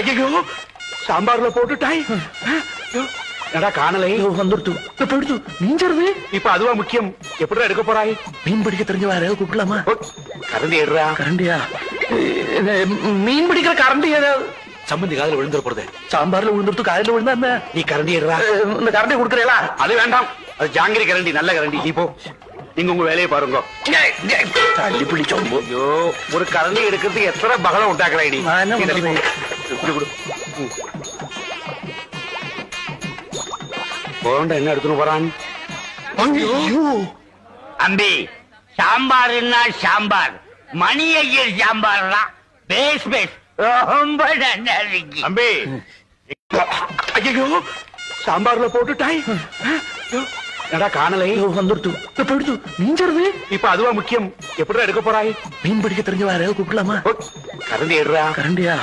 ஐயோ சாம்பார்ல போட்டுட்டாய். என்னடா காணலை வந்துடுத்து போயிடுத்து நீஞ்சறது. இப்ப அதுவா முக்கியம். எப்படிடா எடுக்க போறாய்? மீன் பிடிக்க தெரிஞ்சவா யாராவது கூப்பிடலாமா? கரண்டி எடுறா. கரண்டியா? மீன் பிடிக்கிற கரண்டி ஏதாவது சம்பந்தி காதல விழுந்துற போறது. சாம்பார்ல விழுந்துட்டு காலையில விழுந்தா என்ன? நீ கரண்டி எடுறா. இந்த கரண்டி கொடுக்கறீங்களா? அது வேண்டாம், அது ஜாங்கிரி கரண்டி, நல்ல கரண்டி. நீ போ, நீங்க உங்க வேலையை பாருங்க. தள்ளி பிடிச்சோம். ஐயோ ஒரு கரண்டி எடுக்கிறதுக்கு எத்தனை பகலம் உண்டாக்குறாய் நீ. போண்டா என்ன எடுத்துன்னு போறான்? அம்பி சாம்பார் சாம்பார் மணி ஐயர் சாம்பார் பேஸ் பேஸ் ரொம்ப நல்லா இருக்கு. அம்பி ஐயோ சாம்பார்ல போட்டுட்டாய். என்னடா காணலை வந்துடுத்து போயிடுத்து நீஞ்சறது. இப்ப அதுவா முக்கியம். எப்படிடா எடுக்க போறாய்? மீன் பிடிக்க தெரிஞ்சவா யாராவது கூப்பிடலாமா? கரண்டி எடுறா. கரண்டியா?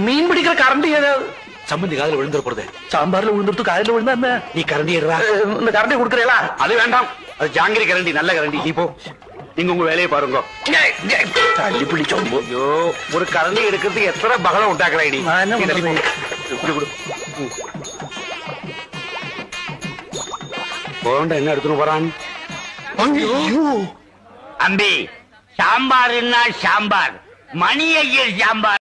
மீன் பிடிக்கிற கரண்டி ஏதாவது சம்பந்தி காதல விழுந்துற போறது. சாம்பார்ல விழுந்துட்டு காலையில விழுந்தா என்ன? நீ கரண்டி எடுறா. இந்த கரண்டி கொடுக்கறீங்களா? அது வேண்டாம், அது ஜாங்கிரி கரண்டி, நல்ல கரண்டி. நீ போ, நீங்க உங்க வேலையை பாருங்க. தள்ளி பிடிச்சோம். ஐயோ ஒரு கரண்டி எடுக்கிறதுக்கு எத்தனை பகலம் உண்டாக்குறாய் நீ. போண்டா என்ன எடுத்துன்னு போறான்? அம்பி சாம்பார் சாம்பார் மணி ஐயர் சாம்பார்